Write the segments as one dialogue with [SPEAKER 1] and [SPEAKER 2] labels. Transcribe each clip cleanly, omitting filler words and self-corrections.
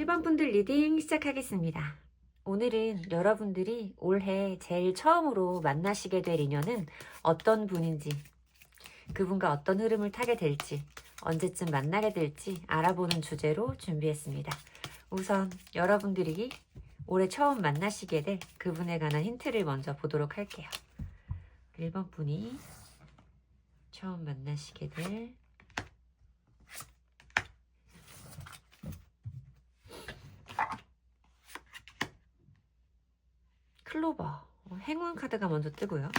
[SPEAKER 1] 1번 분들 리딩 시작하겠습니다. 오늘은 여러분들이 올해 제일 처음으로 만나시게 될 인연은 어떤 분인지, 그분과 어떤 흐름을 타게 될지, 언제쯤 만나게 될지 알아보는 주제로 준비했습니다. 우선 여러분들이 올해 처음 만나시게 될 그분에 관한 힌트를 먼저 보도록 할게요. 1번 분이 처음 만나시게 될 클로버, 행운 카드가 먼저 뜨고요.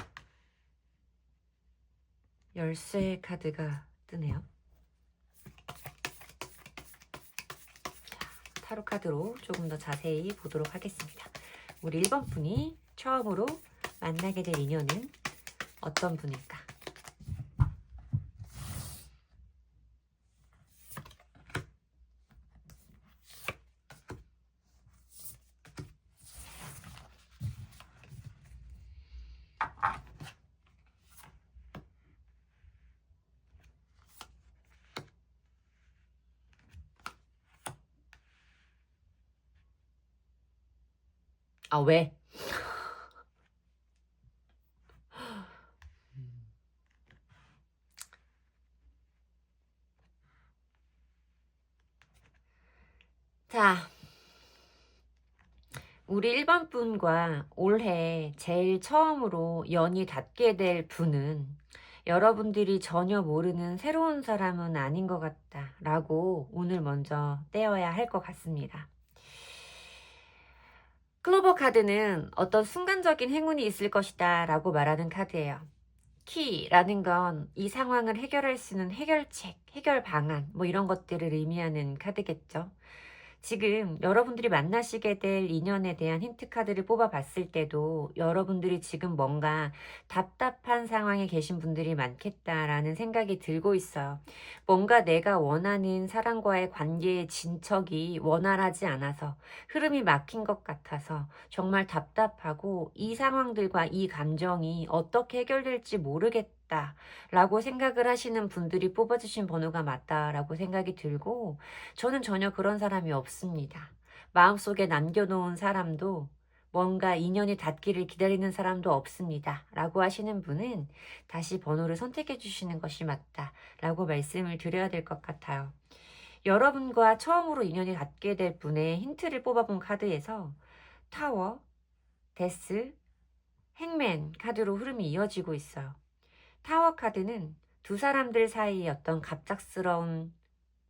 [SPEAKER 1] 열쇠 카드가 뜨네요. 자, 타로 카드로 조금 더 자세히 보도록 하겠습니다. 우리 1번 분이 처음으로 만나게 될 인연은 어떤 분일까? 아, 왜? 자, 우리 1번 분과 올해 제일 처음으로 연이 닿게 될 분은 여러분들이 전혀 모르는 새로운 사람은 아닌 것 같다 라고 오늘 먼저 떼어야 할 것 같습니다. 클로버 카드는 어떤 순간적인 행운이 있을 것이다 라고 말하는 카드예요. 키라는 건 이 상황을 해결할 수 있는 해결책, 해결 방안 뭐 이런 것들을 의미하는 카드겠죠. 지금 여러분들이 만나시게 될 인연에 대한 힌트 카드를 뽑아봤을 때도 여러분들이 지금 뭔가 답답한 상황에 계신 분들이 많겠다라는 생각이 들고 있어요. 뭔가 내가 원하는 사람과의 관계의 진척이 원활하지 않아서 흐름이 막힌 것 같아서 정말 답답하고 이 상황들과 이 감정이 어떻게 해결될지 모르겠다 라고 생각을 하시는 분들이 뽑아주신 번호가 맞다라고 생각이 들고, 저는 전혀 그런 사람이 없습니다. 마음속에 남겨놓은 사람도 뭔가 인연이 닿기를 기다리는 사람도 없습니다 라고 하시는 분은 다시 번호를 선택해 주시는 것이 맞다 라고 말씀을 드려야 될 것 같아요. 여러분과 처음으로 인연이 닿게 될 분의 힌트를 뽑아본 카드에서 타워, 데스, 행맨 카드로 흐름이 이어지고 있어요. 타워 카드는 두 사람들 사이의 어떤 갑작스러운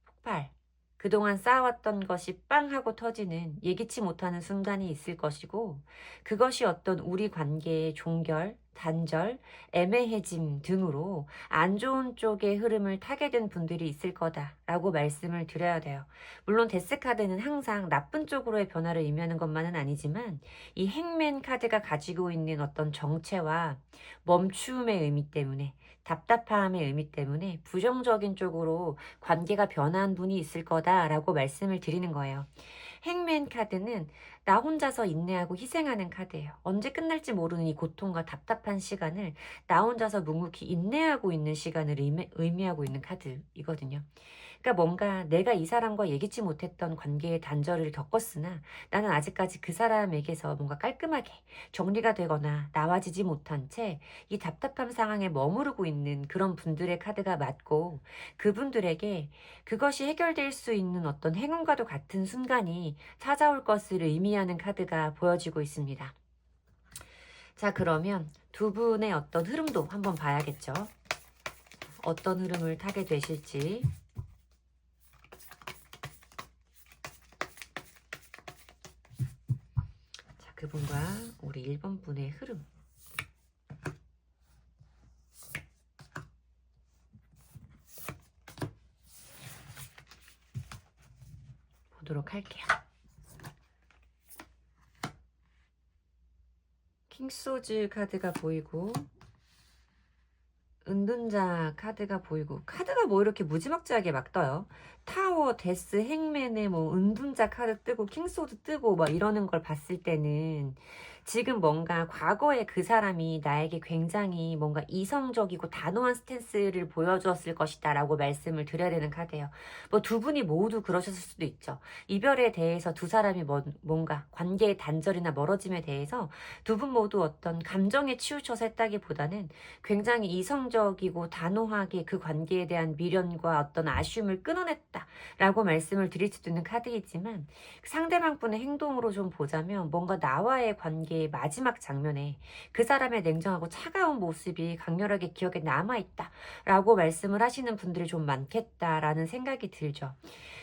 [SPEAKER 1] 폭발, 그동안 쌓아왔던 것이 빵 하고 터지는 예기치 못하는 순간이 있을 것이고, 그것이 어떤 우리 관계의 종결, 단절, 애매해짐 등으로 안 좋은 쪽의 흐름을 타게 된 분들이 있을 거다라고 말씀을 드려야 돼요. 물론 데스카드는 항상 나쁜 쪽으로의 변화를 의미하는 것만은 아니지만 이 행맨 카드가 가지고 있는 어떤 정체와 멈춤의 의미 때문에, 답답함의 의미 때문에 부정적인 쪽으로 관계가 변한 분이 있을 거다라고 말씀을 드리는 거예요. 행맨 카드는 나 혼자서 인내하고 희생하는 카드예요. 언제 끝날지 모르는 이 고통과 답답한 시간을 나 혼자서 묵묵히 인내하고 있는 시간을 의미하고 있는 카드이거든요. 그러니까 뭔가 내가 이 사람과 예기치 못했던 관계의 단절을 겪었으나 나는 아직까지 그 사람에게서 뭔가 깔끔하게 정리가 되거나 나와지지 못한 채 이 답답한 상황에 머무르고 있는 그런 분들의 카드가 맞고, 그분들에게 그것이 해결될 수 있는 어떤 행운과도 같은 순간이 찾아올 것을 의미하는 카드가 보여지고 있습니다. 자, 그러면 두 분의 어떤 흐름도 한번 봐야겠죠. 어떤 흐름을 타게 되실지. 자, 그분과 우리 1번 분의 흐름 보도록 할게요. 킹소즈 카드가 보이고 은둔자 카드가 보이고, 카드가 뭐 이렇게 무지막지하게 막 떠요. 타워, 데스, 행맨에 뭐 은둔자 카드 뜨고 킹소드 뜨고 막 이러는 걸 봤을 때는 지금 뭔가 과거에 그 사람이 나에게 굉장히 뭔가 이성적이고 단호한 스탠스를 보여주었을 것이다 라고 말씀을 드려야 되는 카드예요. 뭐 두 분이 모두 그러셨을 수도 있죠. 이별에 대해서 두 사람이 뭔가 관계의 단절이나 멀어짐에 대해서 두 분 모두 어떤 감정에 치우쳐서 했다기보다는 굉장히 이성적이고 단호하게 그 관계에 대한 미련과 어떤 아쉬움을 끊어냈다라고 말씀을 드릴 수도 있는 카드이지만, 상대방 분의 행동으로 좀 보자면 뭔가 나와의 관계의 마지막 장면에 그 사람의 냉정하고 차가운 모습이 강렬하게 기억에 남아있다라고 말씀을 하시는 분들이 좀 많겠다라는 생각이 들죠.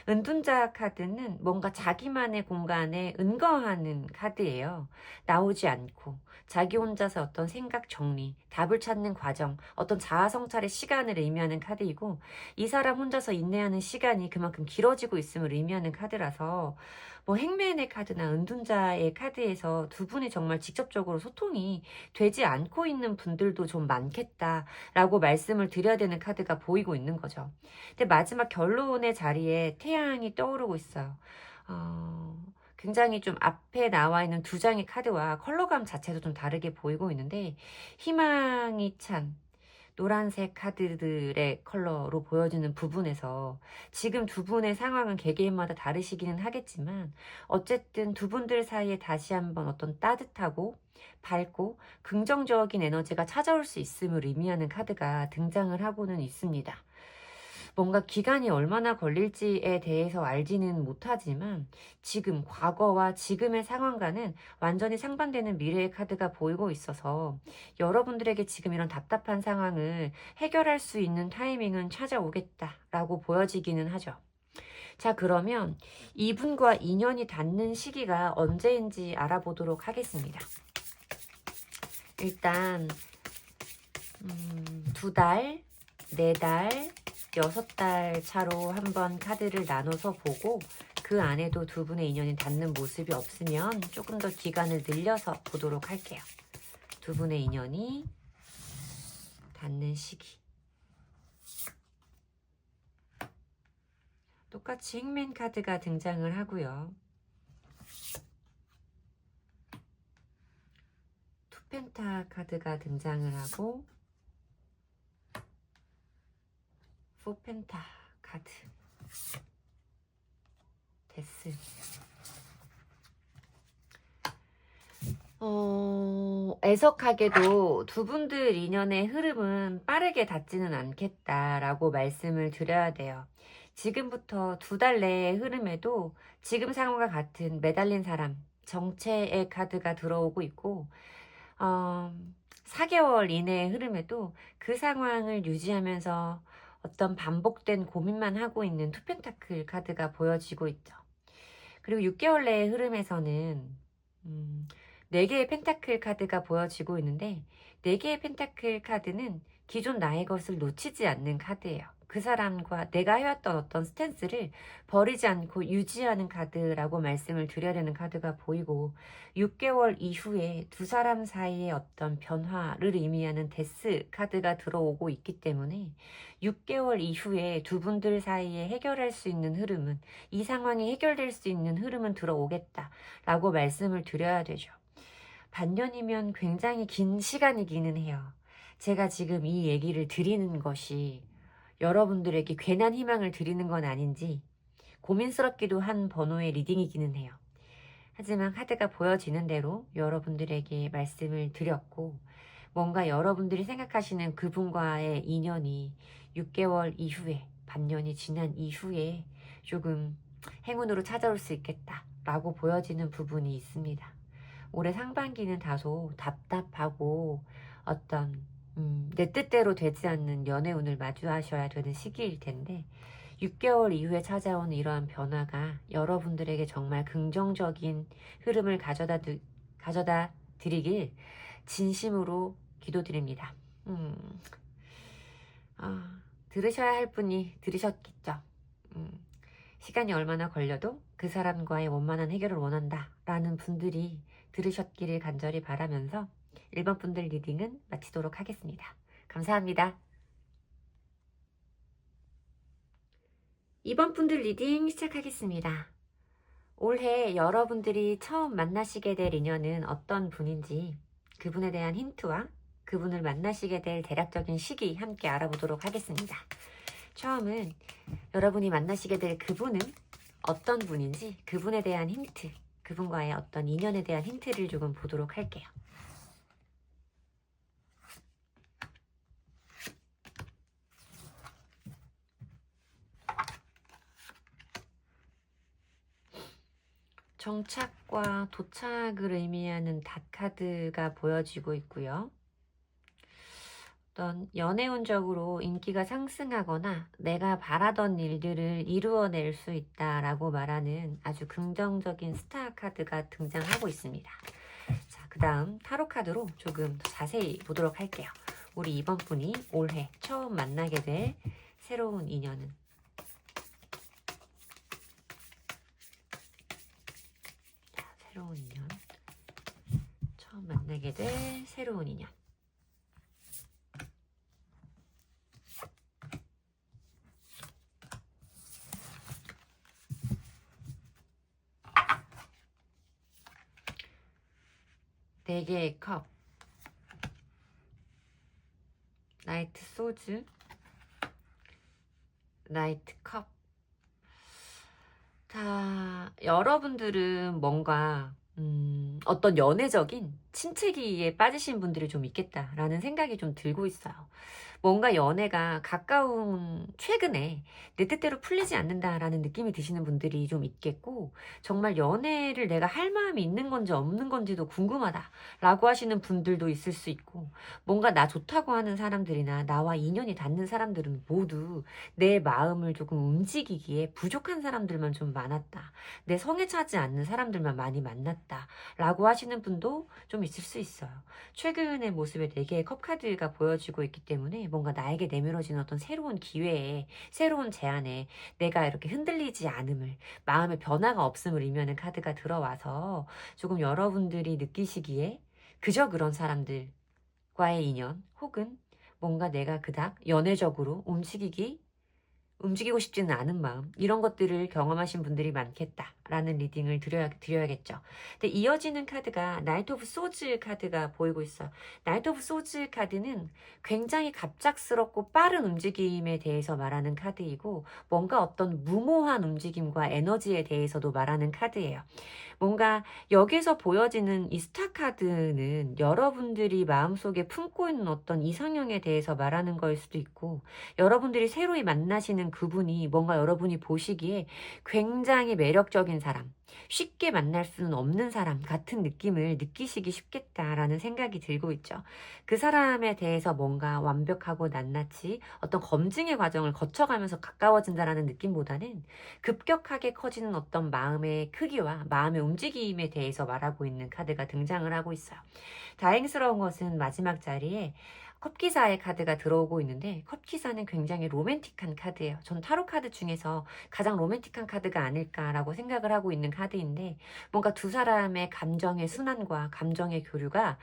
[SPEAKER 1] 은둔자 카드는 뭔가 자기만의 공간에 은거하는 카드예요. 나오지 않고 자기 혼자서 어떤 생각 정리, 답을 찾는 과정, 어떤 자아 성찰의 시간을 의미하는 카드이고, 이 사람 혼자서 인내하는 시간이 그만큼 길어지고 있음을 의미하는 카드라서 뭐 행맨의 카드나 은둔자의 카드에서 두 분이 정말 직접적으로 소통이 되지 않고 있는 분들도 좀 많겠다라고 말씀을 드려야 되는 카드가 보이고 있는 거죠. 근데 마지막 결론의 자리에 태양이 떠오르고 있어요. 굉장히 좀 앞에 나와 있는 두 장의 카드와 컬러감 자체도 좀 다르게 보이고 있는데, 희망이 찬 노란색 카드들의 컬러로 보여지는 부분에서 지금 두 분의 상황은 개개인마다 다르시기는 하겠지만, 어쨌든 두 분들 사이에 다시 한번 어떤 따뜻하고 밝고 긍정적인 에너지가 찾아올 수 있음을 의미하는 카드가 등장을 하고는 있습니다. 뭔가 기간이 얼마나 걸릴지에 대해서 알지는 못하지만 지금 과거와 지금의 상황과는 완전히 상반되는 미래의 카드가 보이고 있어서 여러분들에게 지금 이런 답답한 상황을 해결할 수 있는 타이밍은 찾아오겠다라고 보여지기는 하죠. 자, 그러면 이분과 인연이 닿는 시기가 언제인지 알아보도록 하겠습니다. 일단 2달, 4달, 6달 차로 한번 카드를 나눠서 보고, 그 안에도 두 분의 인연이 닿는 모습이 없으면 조금 더 기간을 늘려서 보도록 할게요. 두 분의 인연이 닿는 시기. 똑같이 행맨 카드가 등장을 하고요. 투펜타 카드가 등장을 하고, 포펜타 카드, 데스. 애석하게도 두 분들 인연의 흐름은 빠르게 닿지는 않겠다라고 말씀을 드려야 돼요. 지금부터 2달 내의 흐름에도 지금 상황과 같은 매달린 사람, 정체의 카드가 들어오고 있고, 4개월 이내의 흐름에도 그 상황을 유지하면서 어떤 반복된 고민만 하고 있는 투펜타클 카드가 보여지고 있죠. 그리고 6개월 내의 흐름에서는 4개의 펜타클 카드가 보여지고 있는데, 4개의 펜타클 카드는 기존 나의 것을 놓치지 않는 카드예요. 그 사람과 내가 해왔던 어떤 스탠스를 버리지 않고 유지하는 카드라고 말씀을 드려야 되는 카드가 보이고, 6개월 이후에 두 사람 사이의 어떤 변화를 의미하는 데스 카드가 들어오고 있기 때문에 6개월 이후에 두 분들 사이에 해결할 수 있는 흐름은, 이 상황이 해결될 수 있는 흐름은 들어오겠다라고 말씀을 드려야 되죠. 반년이면 굉장히 긴 시간이기는 해요. 제가 지금 이 얘기를 드리는 것이 여러분들에게 괜한 희망을 드리는 건 아닌지 고민스럽기도 한 번호의 리딩이기는 해요. 하지만 카드가 보여지는 대로 여러분들에게 말씀을 드렸고, 뭔가 여러분들이 생각하시는 그분과의 인연이 6개월 이후에, 반년이 지난 이후에 조금 행운으로 찾아올 수 있겠다라고 보여지는 부분이 있습니다. 올해 상반기는 다소 답답하고 어떤 내 뜻대로 되지 않는 연애운을 마주하셔야 되는 시기일 텐데, 6개월 이후에 찾아오는 이러한 변화가 여러분들에게 정말 긍정적인 흐름을 가져다 드리길 진심으로 기도드립니다. 들으셔야 할 분이 들으셨겠죠. 시간이 얼마나 걸려도 그 사람과의 원만한 해결을 원한다 라는 분들이 들으셨기를 간절히 바라면서 1번 분들 리딩은 마치도록 하겠습니다. 감사합니다. 2번 분들 리딩 시작하겠습니다. 올해 여러분들이 처음 만나시게 될 인연은 어떤 분인지 그분에 대한 힌트와 그분을 만나시게 될 대략적인 시기 함께 알아보도록 하겠습니다. 처음은 여러분이 만나시게 될 그분은 어떤 분인지 그분에 대한 힌트, 그분과의 어떤 인연에 대한 힌트를 조금 보도록 할게요. 정착과 도착을 의미하는 닷 카드가 보여지고 있고요. 어떤 연애운적으로 인기가 상승하거나 내가 바라던 일들을 이루어낼 수 있다라고 말하는 아주 긍정적인 스타 카드가 등장하고 있습니다. 자, 그 다음 타로 카드로 조금 더 자세히 보도록 할게요. 우리 이번 분이 올해 처음 만나게 될 새로운 인연은 새로운 인연, 처음 만나게 될 새로운 인연. 네 개의 컵, 나이트 소즈, 나이트 컵. 자, 여러분들은 뭔가 어떤 연애적인 침체기에 빠지신 분들이 좀 있겠다라는 생각이 좀 들고 있어요. 뭔가 연애가 가까운 최근에 내 뜻대로 풀리지 않는다라는 느낌이 드시는 분들이 좀 있겠고, 정말 연애를 내가 할 마음이 있는 건지 없는 건지도 궁금하다라고 하시는 분들도 있을 수 있고, 뭔가 나 좋다고 하는 사람들이나 나와 인연이 닿는 사람들은 모두 내 마음을 조금 움직이기에 부족한 사람들만 좀 많았다. 내 성에 차지 않는 사람들만 많이 만났다. 라고 하시는 분도 좀 있을 수 있어요. 최근의 모습에 4개의 컵카드가 보여지고 있기 때문에 뭔가 나에게 내밀어지는 어떤 새로운 기회에, 새로운 제안에 내가 이렇게 흔들리지 않음을, 마음의 변화가 없음을 의미하는 카드가 들어와서 조금 여러분들이 느끼시기에 그저 그런 사람들과의 인연, 혹은 뭔가 내가 그닥 연애적으로 움직이고 싶지는 않은 마음, 이런 것들을 경험하신 분들이 많겠다라는 리딩을 드려야겠죠. 근데 이어지는 카드가 나이트 오브 소즈 카드가 보이고 있어요. 나이트 오브 소즈 카드는 굉장히 갑작스럽고 빠른 움직임에 대해서 말하는 카드이고, 뭔가 어떤 무모한 움직임과 에너지에 대해서도 말하는 카드예요. 뭔가 여기서 보여지는 이 스타 카드는 여러분들이 마음속에 품고 있는 어떤 이상형에 대해서 말하는 거일 수도 있고, 여러분들이 새로이 만나시는 그분이 뭔가 여러분이 보시기에 굉장히 매력적인 사람, 쉽게 만날 수는 없는 사람 같은 느낌을 느끼시기 쉽겠다라는 생각이 들고 있죠. 그 사람에 대해서 뭔가 완벽하고 낱낱이 어떤 검증의 과정을 거쳐가면서 가까워진다라는 느낌보다는 급격하게 커지는 어떤 마음의 크기와 마음의 움직임에 대해서 말하고 있는 카드가 등장을 하고 있어요. 다행스러운 것은 마지막 자리에 컵기사의 카드가 들어오고 있는데, 컵기사는 굉장히 로맨틱한 카드예요. 전 타로 카드 중에서 가장 로맨틱한 카드가 아닐까라고 생각을 하고 있는 카드인데, 뭔가 두 사람의 감정의 순환과 감정의 교류가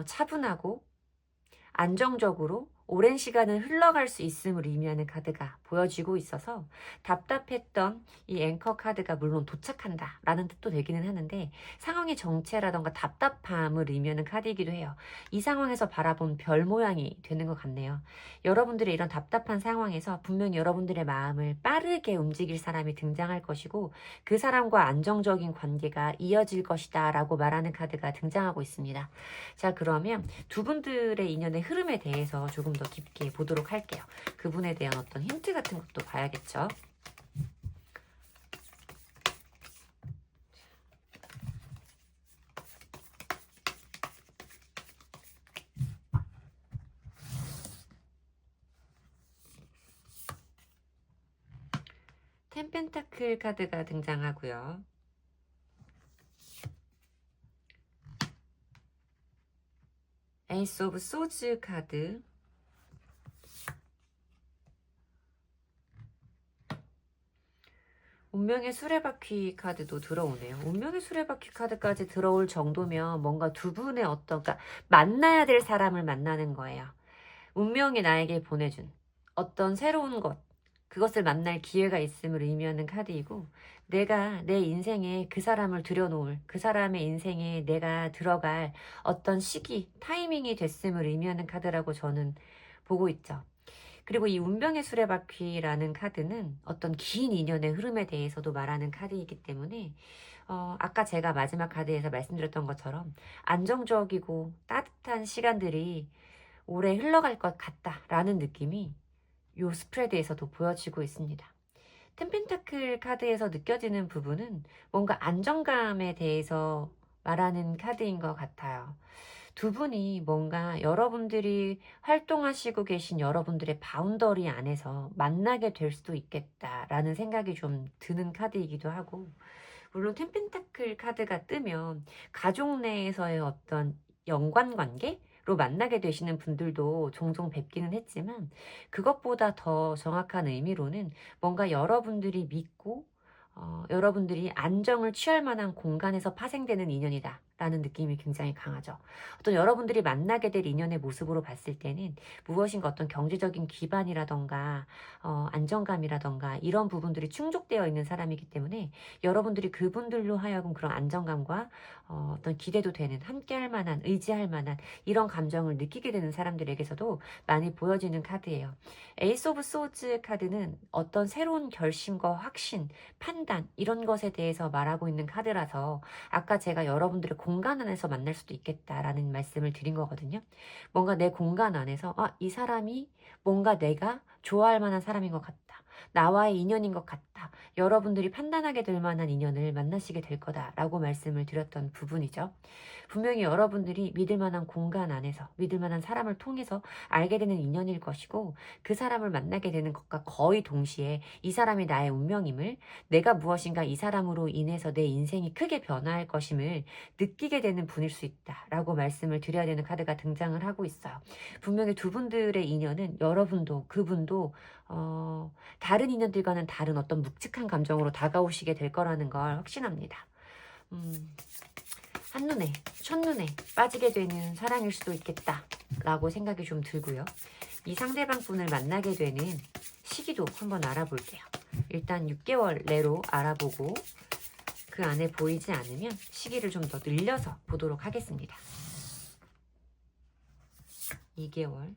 [SPEAKER 1] 차분하고 안정적으로 오랜 시간을 흘러갈 수 있음을 의미하는 카드가 보여지고 있어서, 답답했던 이 앵커 카드가 물론 도착한다 라는 뜻도 되기는 하는데, 상황의 정체라던가 답답함을 의미하는 카드이기도 해요. 이 상황에서 바라본 별 모양이 되는 것 같네요. 여러분들의 이런 답답한 상황에서 분명히 여러분들의 마음을 빠르게 움직일 사람이 등장할 것이고, 그 사람과 안정적인 관계가 이어질 것이다 라고 말하는 카드가 등장하고 있습니다. 자, 그러면 두 분들의 인연의 흐름에 대해서 조금 더 깊게 보도록 할게요. 그분에 대한 어떤 힌트 같은 것도 봐야겠죠. 텐펜타클 카드가 등장하고요. 에이스 오브 소즈 카드, 운명의 수레바퀴 카드도 들어오네요. 운명의 수레바퀴 카드까지 들어올 정도면 뭔가 두 분의 어떤, 그러니까 만나야 될 사람을 만나는 거예요. 운명이 나에게 보내준 어떤 새로운 것, 그것을 만날 기회가 있음을 의미하는 카드이고, 내가 내 인생에 그 사람을 들여놓을, 그 사람의 인생에 내가 들어갈 어떤 시기, 타이밍이 됐음을 의미하는 카드라고 저는 보고 있죠. 그리고 이 운명의 수레바퀴라는 카드는 어떤 긴 인연의 흐름에 대해서도 말하는 카드이기 때문에 아까 제가 마지막 카드에서 말씀드렸던 것처럼 안정적이고 따뜻한 시간들이 오래 흘러갈 것 같다라는 느낌이 요 스프레드에서도 보여지고 있습니다. 텐펜타클 카드에서 느껴지는 부분은 뭔가 안정감에 대해서 말하는 카드인 것 같아요. 두 분이 뭔가 여러분들이 활동하시고 계신 여러분들의 바운더리 안에서 만나게 될 수도 있겠다라는 생각이 좀 드는 카드이기도 하고, 물론 텐펜타클 카드가 뜨면 가족 내에서의 어떤 연관관계로 만나게 되시는 분들도 종종 뵙기는 했지만, 그것보다 더 정확한 의미로는 뭔가 여러분들이 믿고 여러분들이 안정을 취할 만한 공간에서 파생되는 인연이다 라는 느낌이 굉장히 강하죠. 어떤 여러분들이 만나게 될 인연의 모습으로 봤을 때는 무엇인가 어떤 경제적인 기반이라던가 안정감이라던가 이런 부분들이 충족되어 있는 사람이기 때문에 여러분들이 그분들로 하여금 그런 안정감과 어떤 기대도 되는, 함께할 만한, 의지할 만한 이런 감정을 느끼게 되는 사람들에게서도 많이 보여지는 카드예요. 에이스 오브 소즈 카드는 어떤 새로운 결심과 확신, 판단 이런 것에 대해서 말하고 있는 카드라서 아까 제가 여러분들의 공간 안에서 만날 수도 있겠다라는 말씀을 드린 거거든요. 뭔가 내 공간 안에서 이 사람이 뭔가 내가 좋아할 만한 사람인 것 같다. 나와의 인연인 것 같다. 여러분들이 판단하게 될 만한 인연을 만나시게 될 거다라고 말씀을 드렸던 부분이죠. 분명히 여러분들이 믿을 만한 공간 안에서, 믿을 만한 사람을 통해서 알게 되는 인연일 것이고, 그 사람을 만나게 되는 것과 거의 동시에 이 사람이 나의 운명임을, 내가 무엇인가 이 사람으로 인해서 내 인생이 크게 변화할 것임을 느끼게 되는 분일 수 있다라고 말씀을 드려야 되는 카드가 등장을 하고 있어요. 분명히 두 분들의 인연은 여러분도 그분도 다른 인연들과는 다른 어떤 묵직한 감정으로 다가오시게 될 거라는 걸 확신합니다. 한눈에, 첫눈에 빠지게 되는 사랑일 수도 있겠다라고 생각이 좀 들고요. 이 상대방 분을 만나게 되는 시기도 한번 알아볼게요. 일단 6개월 내로 알아보고 그 안에 보이지 않으면 시기를 좀 더 늘려서 보도록 하겠습니다. 2개월,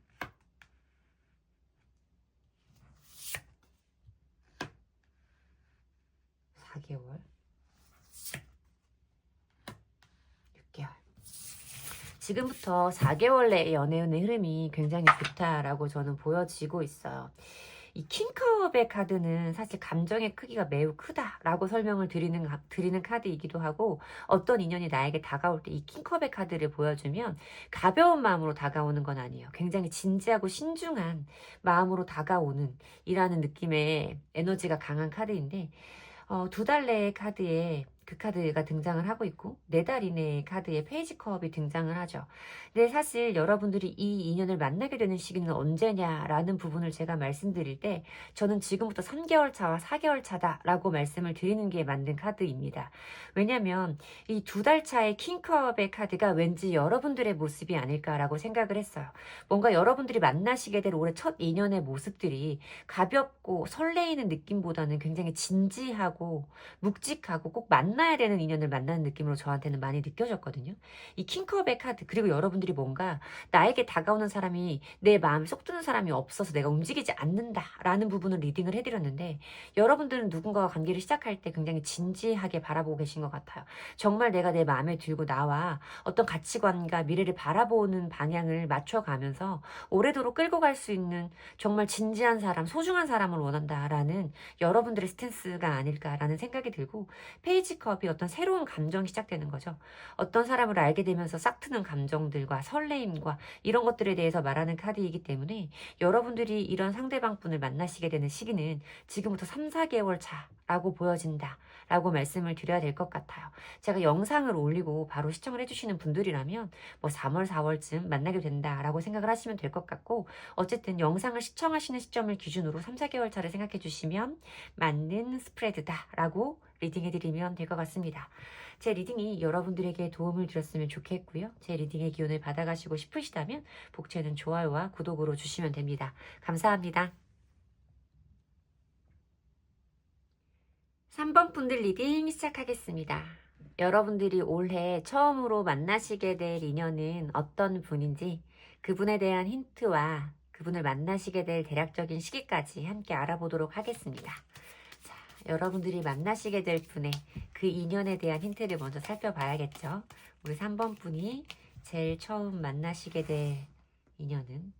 [SPEAKER 1] 4개월, 6개월. 지금부터 4개월 내의 연애운의 흐름이 굉장히 좋다라고 저는 보여지고 있어요. 이 킹컵의 카드는 사실 감정의 크기가 매우 크다라고 설명을 드리는 카드이기도 하고, 어떤 인연이 나에게 다가올 때 이 킹컵의 카드를 보여주면 가벼운 마음으로 다가오는 건 아니에요. 굉장히 진지하고 신중한 마음으로 다가오는 이라는 느낌의 에너지가 강한 카드인데, 2달 내의 카드에 그 카드가 등장을 하고 있고 4달 이내의 카드에 페이지컵이 등장을 하죠. 근데 사실 여러분들이 이 인연을 만나게 되는 시기는 언제냐라는 부분을 제가 말씀드릴 때 저는 지금부터 3개월 차와 4개월 차다라고 말씀을 드리는 게 맞는 카드입니다. 왜냐하면 이 2달 차의 킹컵의 카드가 왠지 여러분들의 모습이 아닐까라고 생각을 했어요. 뭔가 여러분들이 만나시게 될 올해 첫 인연의 모습들이 가볍고 설레이는 느낌보다는 굉장히 진지하고 묵직하고 꼭 만나야 되는 인연을 만나는 느낌으로 저한테는 많이 느껴졌거든요. 이 킹컵의 카드, 그리고 여러분들이 뭔가 나에게 다가오는 사람이 내 마음에 쏙 드는 사람이 없어서 내가 움직이지 않는다라는 부분을 리딩을 해드렸는데, 여러분들은 누군가와 관계를 시작할 때 굉장히 진지하게 바라보고 계신 것 같아요. 정말 내가 내 마음에 들고 나와 어떤 가치관과 미래를 바라보는 방향을 맞춰가면서 오래도록 끌고 갈 수 있는 정말 진지한 사람, 소중한 사람을 원한다라는 여러분들의 스탠스가 아닐까라는 생각이 들고, 페이지컵이 어떤 새로운 감정이 시작되는 거죠. 어떤 사람을 알게 되면서 싹트는 감정들과 설레임과 이런 것들에 대해서 말하는 카드이기 때문에 여러분들이 이런 상대방분을 만나시게 되는 시기는 지금부터 3, 4개월 차라고 보여진다 라고 말씀을 드려야 될 것 같아요. 제가 영상을 올리고 바로 시청을 해주시는 분들이라면 뭐 3월, 4월쯤 만나게 된다라고 생각을 하시면 될 것 같고, 어쨌든 영상을 시청하시는 시점을 기준으로 3, 4개월 차를 생각해 주시면 맞는 스프레드다라고 리딩해드리면 될 것 같습니다. 제 리딩이 여러분들에게 도움을 드렸으면 좋겠고요. 제 리딩의 기운을 받아가시고 싶으시다면 복채는 좋아요와 구독으로 주시면 됩니다. 감사합니다. 3번 분들 리딩 시작하겠습니다. 여러분들이 올해 처음으로 만나시게 될 인연은 어떤 분인지 그분에 대한 힌트와 그분을 만나시게 될 대략적인 시기까지 함께 알아보도록 하겠습니다. 자, 여러분들이 만나시게 될 분의 그 인연에 대한 힌트를 먼저 살펴봐야겠죠. 우리 3번 분이 제일 처음 만나시게 될 인연은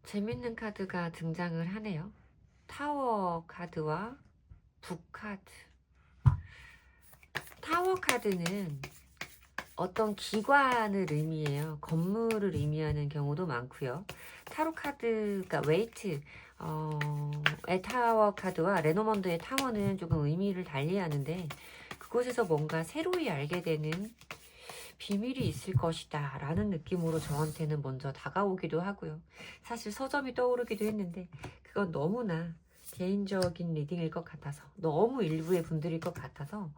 [SPEAKER 1] 재밌는 카드가 등장을 하네요. 타워 카드와 북 카드. 타워 카드는 어떤 기관을 의미해요. 건물을 의미하는 경우도 많고요. 타로 카드가 웨이트, 의 타워 카드와 레노먼드의 타워는 조금 의미를 달리하는데 그곳에서 뭔가 새로이 알게 되는 비밀이 있을 것이다 라는 느낌으로 저한테는 먼저 다가오기도 하고요. 사실 서점이 떠오르기도 했는데 그건 너무나 개인적인 리딩일 것 같아서, 너무 일부의 분들일 것 같아서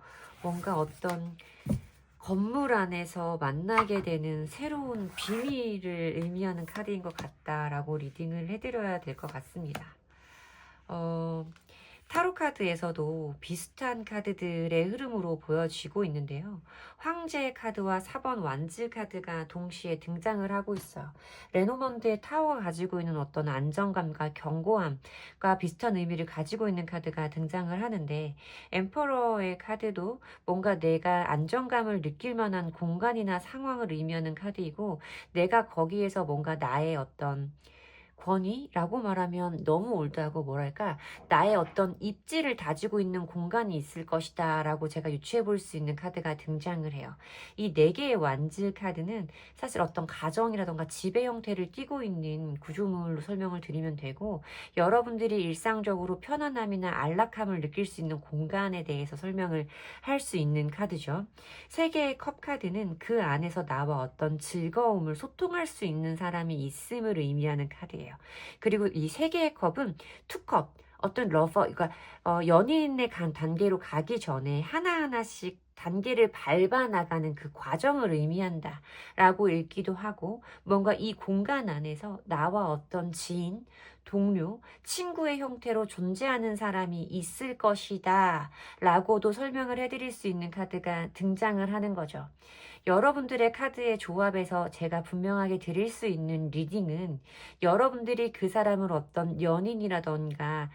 [SPEAKER 1] 뭔가 어떤 건물 안에서 만나게 되는 새로운 비밀을 의미하는 카드인 것 같다라고 리딩을 해드려야 될 것 같습니다. 타로 카드에서도 비슷한 카드들의 흐름으로 보여지고 있는데요. 황제 카드와 4번 완즈 카드가 동시에 등장을 하고 있어요. 레노먼드의 타워가 가지고 있는 어떤 안정감과 견고함과 비슷한 의미를 가지고 있는 카드가 등장을 하는데, 엠퍼러의 카드도 뭔가 내가 안정감을 느낄 만한 공간이나 상황을 의미하는 카드이고, 내가 거기에서 뭔가 나의 어떤 권위라고 말하면 너무 올드하고 뭐랄까, 나의 어떤 입지를 다지고 있는 공간이 있을 것이다 라고 제가 유추해 볼 수 있는 카드가 등장을 해요. 이 4개의 완즈 카드는 사실 어떤 가정이라던가 지배 형태를 띠고 있는 구조물로 설명을 드리면 되고, 여러분들이 일상적으로 편안함이나 안락함을 느낄 수 있는 공간에 대해서 설명을 할 수 있는 카드죠. 3개의 컵 카드는 그 안에서 나와 어떤 즐거움을 소통할 수 있는 사람이 있음을 의미하는 카드예요. 그리고 이 3개의 컵은 투컵, 어떤 러버, 그러니까 연인의 단계로 가기 전에 하나하나씩 단계를 밟아 나가는 그 과정을 의미한다 라고 읽기도 하고, 뭔가 이 공간 안에서 나와 어떤 지인, 동료, 친구의 형태로 존재하는 사람이 있을 것이다 라고도 설명을 해드릴 수 있는 카드가 등장을 하는 거죠. 여러분들의 카드의 조합에서 제가 분명하게 드릴 수 있는 리딩은, 여러분들이 그 사람을 어떤 연인이라던가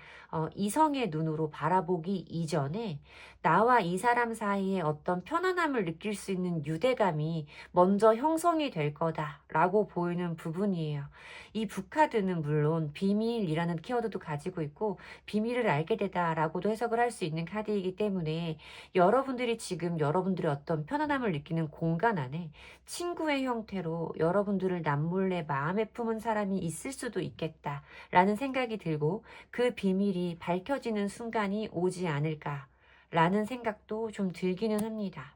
[SPEAKER 1] 이성의 눈으로 바라보기 이전에 나와 이 사람 사이에 어떤 편안함을 느낄 수 있는 유대감이 먼저 형성이 될 거다라고 보이는 부분이에요. 이 북카드는 물론 비밀이라는 키워드도 가지고 있고 비밀을 알게 되다라고도 해석을 할 수 있는 카드이기 때문에, 여러분들이 지금 여러분들의 어떤 편안함을 느끼는 공간 안에 친구의 형태로 여러분들을 남몰래 마음에 품은 사람이 있을 수도 있겠다라는 생각이 들고, 그 비밀이 밝혀지는 순간이 오지 않을까라는 생각도 좀 들기는 합니다.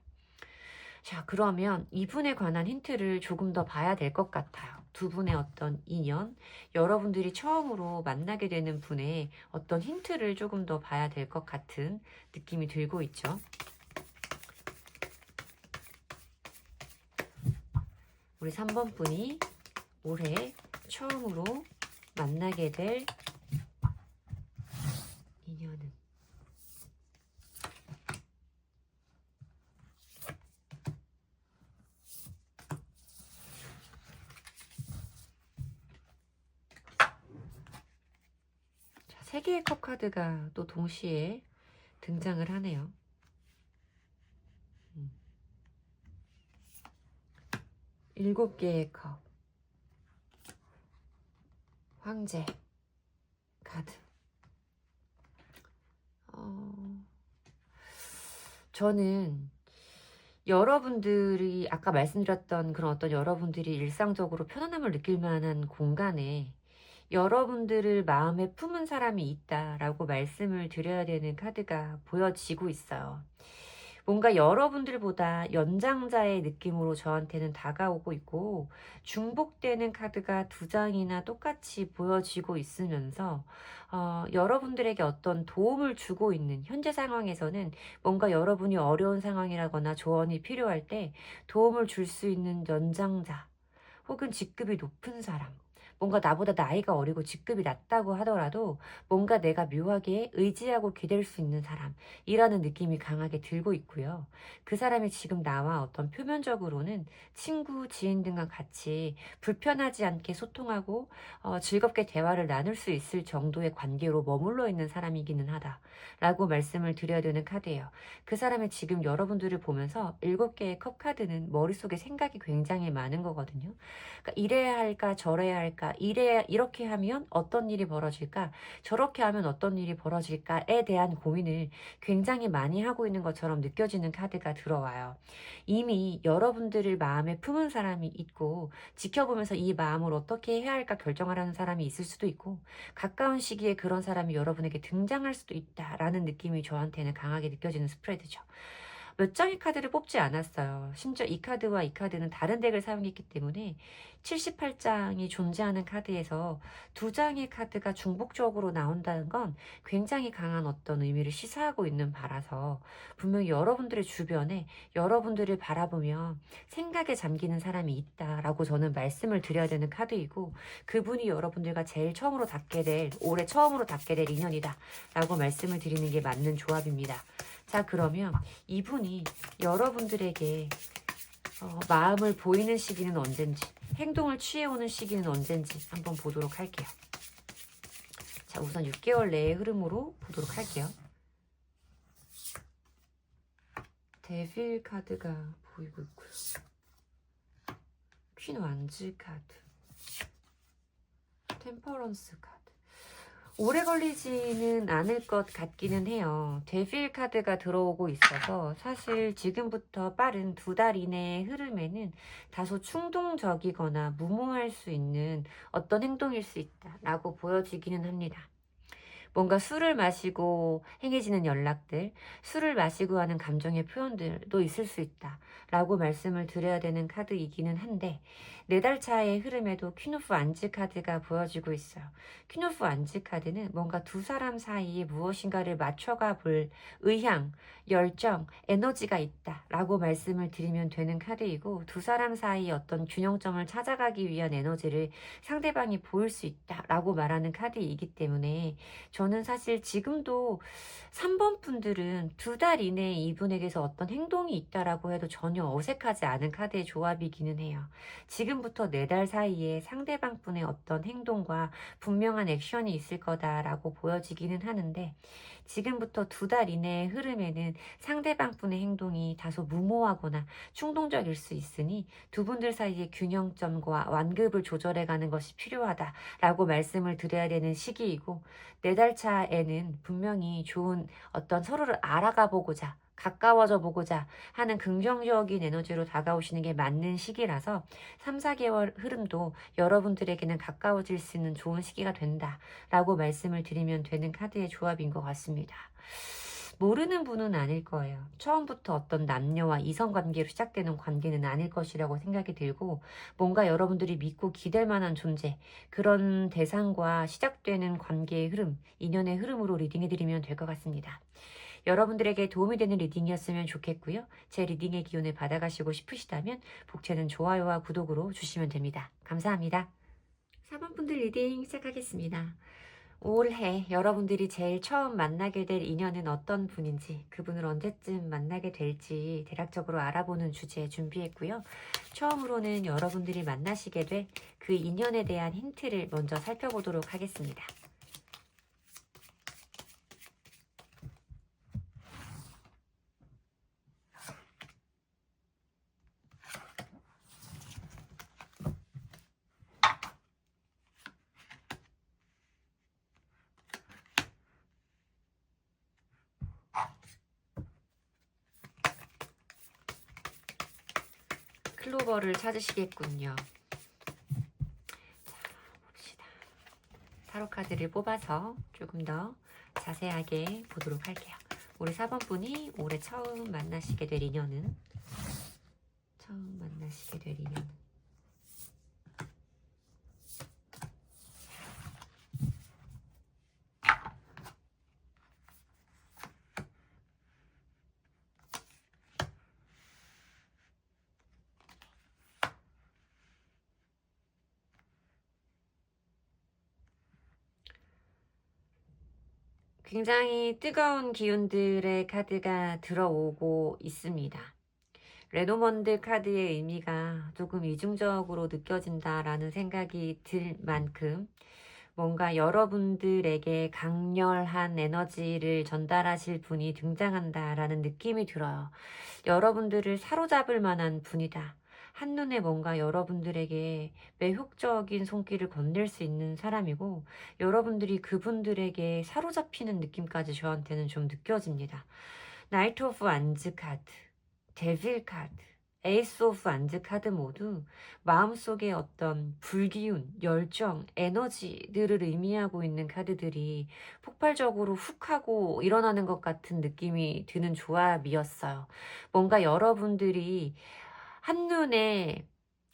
[SPEAKER 1] 자, 그러면 이분에 관한 힌트를 조금 더 봐야 될 것 같아요. 두 분의 어떤 인연, 여러분들이 처음으로 만나게 되는 분의 어떤 힌트를 조금 더 봐야 될 것 같은 느낌이 들고 있죠. 우리 3번 분이 올해 처음으로 만나게 될 인연은 자, 3개의 컵 카드가 또 동시에 등장을 하네요. 7개의 컵, 황제 카드. 저는 여러분들이 아까 말씀드렸던 그런 어떤 여러분들이 일상적으로 편안함을 느낄 만한 공간에 여러분들을 마음에 품은 사람이 있다라고 말씀을 드려야 되는 카드가 보여지고 있어요. 뭔가 여러분들보다 연장자의 느낌으로 저한테는 다가오고 있고 중복되는 카드가 두 장이나 똑같이 보여지고 있으면서 여러분들에게 어떤 도움을 주고 있는 현재 상황에서는 뭔가 여러분이 어려운 상황이라거나 조언이 필요할 때 도움을 줄 수 있는 연장자 혹은 직급이 높은 사람, 뭔가 나보다 나이가 어리고 직급이 낮다고 하더라도 뭔가 내가 묘하게 의지하고 기댈 수 있는 사람이라는 느낌이 강하게 들고 있고요. 그 사람이 지금 나와 어떤 표면적으로는 친구, 지인 등과 같이 불편하지 않게 소통하고 즐겁게 대화를 나눌 수 있을 정도의 관계로 머물러 있는 사람이기는 하다라고 말씀을 드려야 되는 카드예요. 그 사람이 지금 여러분들을 보면서 7개의 컵 카드는 머릿속에 생각이 굉장히 많은 거거든요. 그러니까 이래야 할까 저래야 할까 이렇게 하면 어떤 일이 벌어질까 저렇게 하면 어떤 일이 벌어질까에 대한 고민을 굉장히 많이 하고 있는 것처럼 느껴지는 카드가 들어와요. 이미 여러분들을 마음에 품은 사람이 있고 지켜보면서 이 마음을 어떻게 해야 할까 결정하라는 사람이 있을 수도 있고 가까운 시기에 그런 사람이 여러분에게 등장할 수도 있다라는 느낌이 저한테는 강하게 느껴지는 스프레드죠. 몇 장의 카드를 뽑지 않았어요. 심지어 이 카드와 이 카드는 다른 덱을 사용했기 때문에 78장이 존재하는 카드에서 두 장의 카드가 중복적으로 나온다는 건 굉장히 강한 어떤 의미를 시사하고 있는 바라서 분명히 여러분들의 주변에 여러분들을 바라보며 생각에 잠기는 사람이 있다라고 저는 말씀을 드려야 되는 카드이고 그분이 여러분들과 제일 처음으로 닿게 될 올해 처음으로 닿게 될 인연이다 라고 말씀을 드리는 게 맞는 조합입니다. 자, 그러면 이분이 여러분들에게 마음을 보이는 시기는 언젠지, 행동을 취해오는 시기는 언젠지 한번 보도록 할게요. 자, 우선 6개월 내의 흐름으로 보도록 할게요. 데빌 카드가 보이고 있고요. 퀸 완즈 카드, 템퍼런스 카드. 오래 걸리지는 않을 것 같기는 해요. 데빌 카드가 들어오고 있어서 사실 지금부터 빠른 2달 이내의 흐름에는 다소 충동적이거나 무모할 수 있는 어떤 행동일 수 있다라고 보여지기는 합니다. 뭔가 술을 마시고 행해지는 연락들, 술을 마시고 하는 감정의 표현들도 있을 수 있다라고 말씀을 드려야 되는 카드이기는 한데 4달 차의 흐름에도 퀸 오브 안즈 카드가 보여지고 있어요. 퀸 오브 안즈 카드는 뭔가 두 사람 사이에 무엇인가를 맞춰가 볼 의향, 열정, 에너지가 있다라고 말씀을 드리면 되는 카드이고 두 사람 사이에 어떤 균형점을 찾아가기 위한 에너지를 상대방이 보일 수 있다라고 말하는 카드이기 때문에 저는 사실 지금도 3번 분들은 2달 이내에 이분에게서 어떤 행동이 있다라고 해도 전혀 어색하지 않은 카드의 조합이기는 해요. 지금부터 4달 사이에 상대방 분의 어떤 행동과 분명한 액션이 있을 거다라고 보여지기는 하는데 지금부터 2달 이내의 흐름에는 상대방 분의 행동이 다소 무모하거나 충동적일 수 있으니 두 분들 사이의 균형점과 완급을 조절해가는 것이 필요하다라고 말씀을 드려야 되는 시기이고 4달 차에는 분명히 좋은 어떤 서로를 알아가 보고자 가까워져 보고자 하는 긍정적인 에너지로 다가오시는 게 맞는 시기라서 3, 4개월 흐름도 여러분들에게는 가까워질 수 있는 좋은 시기가 된다라고 말씀을 드리면 되는 카드의 조합인 것 같습니다. 모르는 분은 아닐 거예요. 처음부터 어떤 남녀와 이성관계로 시작되는 관계는 아닐 것이라고 생각이 들고 뭔가 여러분들이 믿고 기댈 만한 존재 그런 대상과 시작되는 관계의 흐름, 인연의 흐름으로 리딩해드리면 될 것 같습니다. 여러분들에게 도움이 되는 리딩이었으면 좋겠고요. 제 리딩의 기운을 받아가시고 싶으시다면 복채는 좋아요와 구독으로 주시면 됩니다. 감사합니다. 4번 분들 리딩 시작하겠습니다. 올해 여러분들이 제일 처음 만나게 될 인연은 어떤 분인지 그분을 언제쯤 만나게 될지 대략적으로 알아보는 주제 준비했고요. 처음으로는 여러분들이 만나시게 될 그 인연에 대한 힌트를 먼저 살펴보도록 하겠습니다. 클로버를 찾으시겠군요. 자, 봅시다. 타로 카드를 뽑아서 조금 더 자세하게 보도록 할게요. 우리 4번 분이 올해 처음 만나시게 될 인연은? 처음 만나시게 될 인연은? 굉장히 뜨거운 기운들의 카드가 들어오고 있습니다. 레노먼드 카드의 의미가 조금 이중적으로 느껴진다라는 생각이 들 만큼 뭔가 여러분들에게 강렬한 에너지를 전달하실 분이 등장한다라는 느낌이 들어요. 여러분들을 사로잡을 만한 분이다. 한눈에 뭔가 여러분들에게 매혹적인 손길을 건넬 수 있는 사람이고 여러분들이 그분들에게 사로잡히는 느낌까지 저한테는 좀 느껴집니다. 나이트 오브 안즈 카드, 데빌 카드, 에이스 오브 안즈 카드 모두 마음속에 어떤 불기운, 열정, 에너지들을 의미하고 있는 카드들이 폭발적으로 훅 하고 일어나는 것 같은 느낌이 드는 조합이었어요. 뭔가 여러분들이 한눈에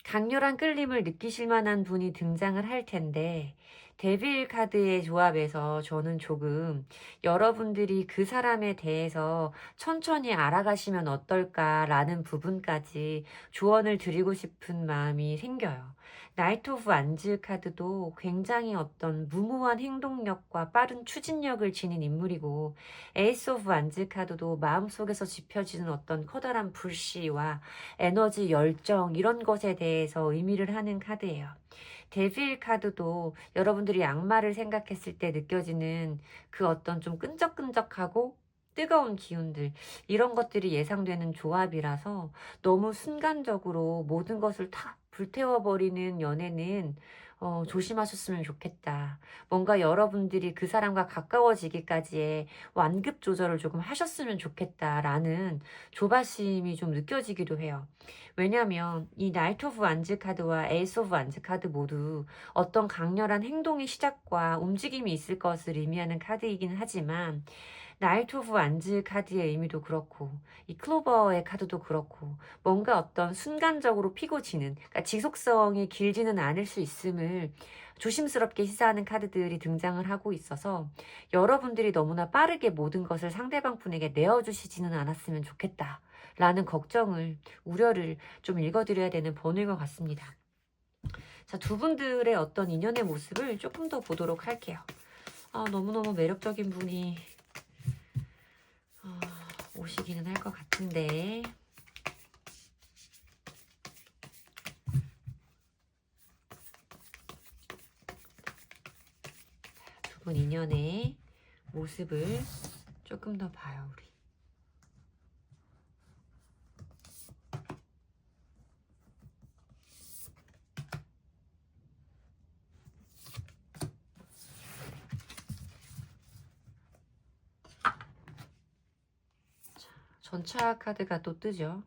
[SPEAKER 1] 강렬한 끌림을 느끼실 만한 분이 등장을 할 텐데 데빌 카드의 조합에서 저는 조금 여러분들이 그 사람에 대해서 천천히 알아가시면 어떨까라는 부분까지 조언을 드리고 싶은 마음이 생겨요. 나이트 오브 안즈 카드도 굉장히 어떤 무모한 행동력과 빠른 추진력을 지닌 인물이고 에이스 오브 안즈 카드도 마음속에서 짚혀지는 어떤 커다란 불씨와 에너지, 열정 이런 것에 대해서 의미를 하는 카드예요. 데빌 카드도 여러분들이 악마를 생각했을 때 느껴지는 그 어떤 좀 끈적끈적하고 뜨거운 기운들 이런 것들이 예상되는 조합이라서 너무 순간적으로 모든 것을 다 불태워버리는 연애는 조심하셨으면 좋겠다. 뭔가 여러분들이 그 사람과 가까워지기까지의 완급 조절을 조금 하셨으면 좋겠다라는 조바심이 좀 느껴지기도 해요. 왜냐하면 이 나이트 오브 완즈 카드와 에이스 오브 완즈 카드 모두 어떤 강렬한 행동의 시작과 움직임이 있을 것을 의미하는 카드이긴 하지만 나이트 오브 완즈 카드의 의미도 그렇고 이 클로버의 카드도 그렇고 뭔가 어떤 순간적으로 피고 지는 그러니까 지속성이 길지는 않을 수 있음을 조심스럽게 시사하는 카드들이 등장을 하고 있어서 여러분들이 너무나 빠르게 모든 것을 상대방 분에게 내어주시지는 않았으면 좋겠다 라는 걱정을 우려를 좀 읽어드려야 되는 번호인 것 같습니다. 자, 두 분들의 어떤 인연의 모습을 조금 더 보도록 할게요. 너무너무 매력적인 분이 오시기는 할 것 같은데 두 분 인연의 모습을 조금 더 봐요, 우리. 전차 카드가 또 뜨죠.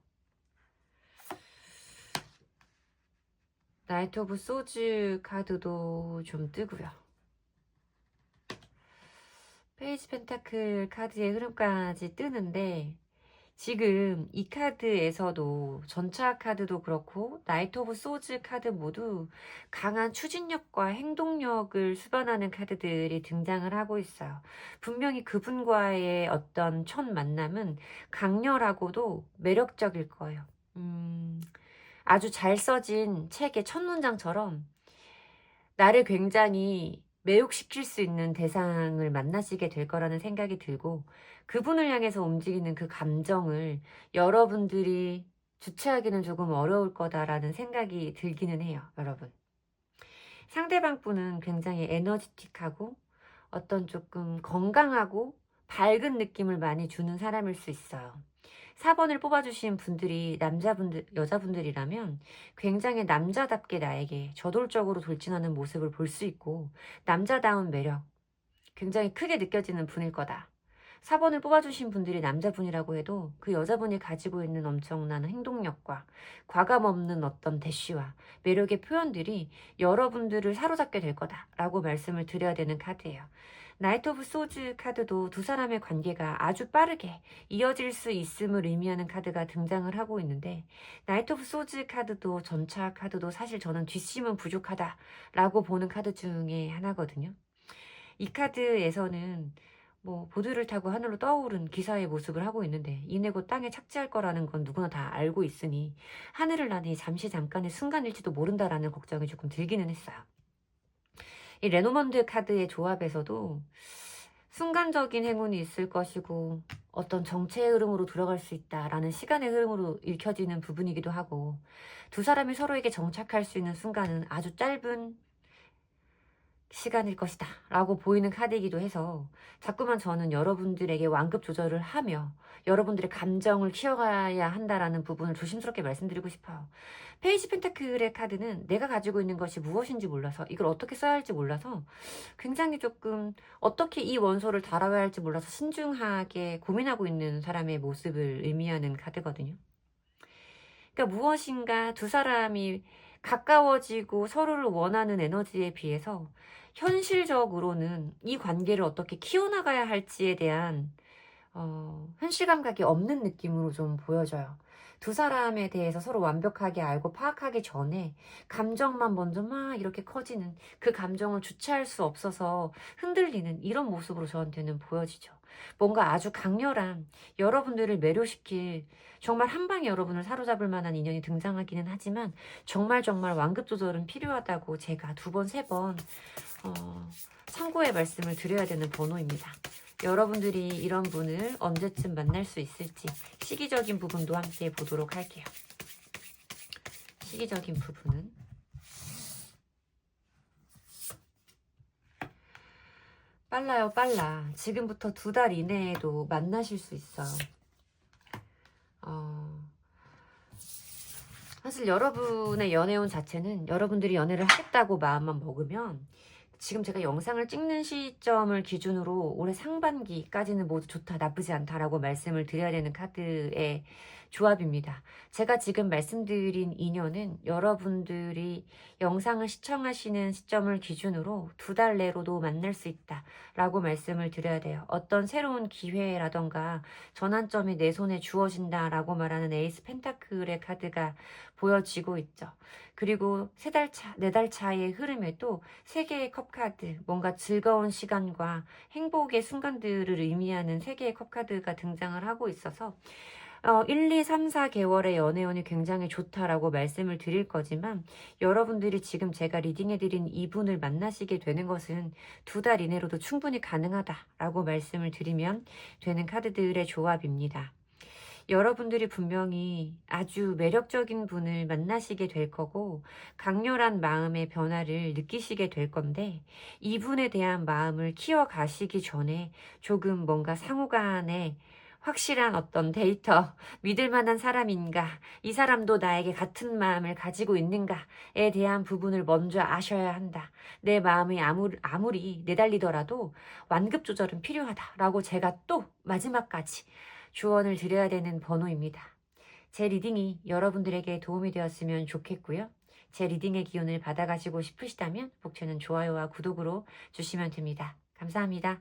[SPEAKER 1] 나이트 오브 소즈 카드도 좀 뜨고요. 페이지 펜타클 카드의 흐름까지 뜨는데 지금 이 카드에서도 전차 카드도 그렇고 나이트 오브 소즈 카드 모두 강한 추진력과 행동력을 수반하는 카드들이 등장을 하고 있어요. 분명히 그분과의 어떤 첫 만남은 강렬하고도 매력적일 거예요. 아주 잘 써진 책의 첫 문장처럼 나를 굉장히 매혹시킬 수 있는 대상을 만나시게 될 거라는 생각이 들고 그분을 향해서 움직이는 그 감정을 여러분들이 주체하기는 조금 어려울 거다라는 생각이 들기는 해요, 여러분. 상대방 분은 굉장히 에너지틱하고 어떤 조금 건강하고 밝은 느낌을 많이 주는 사람일 수 있어요. 4번을 뽑아주신 분들이 여자분들이라면 굉장히 남자답게 나에게 저돌적으로 돌진하는 모습을 볼 수 있고 남자다운 매력, 굉장히 크게 느껴지는 분일 거다. 4번을 뽑아주신 분들이 남자분이라고 해도 그 여자분이 가지고 있는 엄청난 행동력과 과감 없는 어떤 대쉬와 매력의 표현들이 여러분들을 사로잡게 될 거다라고 말씀을 드려야 되는 카드예요. 나이트 오브 소즈 카드도 두 사람의 관계가 아주 빠르게 이어질 수 있음을 의미하는 카드가 등장을 하고 있는데, 나이트 오브 소즈 카드도 전차 카드도 사실 저는 뒷심은 부족하다라고 보는 카드 중에 하나거든요. 이 카드에서는 뭐 보드를 타고 하늘로 떠오른 기사의 모습을 하고 있는데 이내 곧 땅에 착지할 거라는 건 누구나 다 알고 있으니 하늘을 나니 잠시 잠깐의 순간일지도 모른다라는 걱정이 조금 들기는 했어요. 이 레노먼드 카드의 조합에서도 순간적인 행운이 있을 것이고 어떤 정체의 흐름으로 들어갈 수 있다라는 시간의 흐름으로 읽혀지는 부분이기도 하고, 두 사람이 서로에게 정착할 수 있는 순간은 아주 짧은 시간일 것이다 라고 보이는 카드이기도 해서 자꾸만 저는 여러분들에게 완급 조절을 하며 여러분들의 감정을 키워가야 한다라는 부분을 조심스럽게 말씀드리고 싶어요. 페이지 펜타클의 카드는 내가 가지고 있는 것이 무엇인지 몰라서, 이걸 어떻게 써야 할지 몰라서 굉장히 조금 어떻게 이 원소를 다뤄야 할지 몰라서 신중하게 고민하고 있는 사람의 모습을 의미하는 카드거든요. 그러니까 무엇인가 두 사람이 가까워지고 서로를 원하는 에너지에 비해서 현실적으로는 이 관계를 어떻게 키워나가야 할지에 대한 현실 감각이 없는 느낌으로 좀 보여져요. 두 사람에 대해서 서로 완벽하게 알고 파악하기 전에 감정만 먼저 막 이렇게 커지는, 그 감정을 주체할 수 없어서 흔들리는 이런 모습으로 저한테는 보여지죠. 뭔가 아주 강렬한 여러분들을 매료시킬, 정말 한 방에 여러분을 사로잡을 만한 인연이 등장하기는 하지만 정말 완급 조절은 필요하다고 제가 2번, 3번 참고의 말씀을 드려야 되는 번호입니다. 여러분들이 이런 분을 언제쯤 만날 수 있을지 시기적인 부분도 함께 보도록 할게요. 시기적인 부분은 빨라요, 빨라. 지금부터 2달 이내에도 만나실 수 있어요. 사실 여러분의 연애운 자체는 여러분들이 연애를 하겠다고 마음만 먹으면 지금 제가 영상을 찍는 시점을 기준으로 올해 상반기까지는 모두 좋다, 나쁘지 않다라고 말씀을 드려야 되는 카드의 조합입니다. 제가 지금 말씀드린 인연은 여러분들이 영상을 시청하시는 시점을 기준으로 2달 내로도 만날 수 있다라고 말씀을 드려야 돼요. 어떤 새로운 기회라던가 전환점이 내 손에 주어진다라고 말하는 에이스 펜타클의 카드가 보여지고 있죠. 그리고 3달 차, 4달 차의 흐름에도 3개의 컵 카드, 뭔가 즐거운 시간과 행복의 순간들을 의미하는 3개의 컵 카드가 등장을 하고 있어서 1, 2, 3, 4개월의 연애운이 굉장히 좋다라고 말씀을 드릴 거지만, 여러분들이 지금 제가 리딩해드린 이분을 만나시게 되는 것은 2달 이내로도 충분히 가능하다라고 말씀을 드리면 되는 카드들의 조합입니다. 여러분들이 분명히 아주 매력적인 분을 만나시게 될 거고 강렬한 마음의 변화를 느끼시게 될 건데, 이분에 대한 마음을 키워가시기 전에 조금 뭔가 상호간에 확실한 어떤 데이터, 믿을 만한 사람인가, 이 사람도 나에게 같은 마음을 가지고 있는가에 대한 부분을 먼저 아셔야 한다. 내 마음이 아무리 내달리더라도 완급 조절은 필요하다라고 제가 또 마지막까지 조언을 드려야 되는 번호입니다. 제 리딩이 여러분들에게 도움이 되었으면 좋겠고요. 제 리딩의 기운을 받아가시고 싶으시다면 복채는 좋아요와 구독으로 주시면 됩니다. 감사합니다.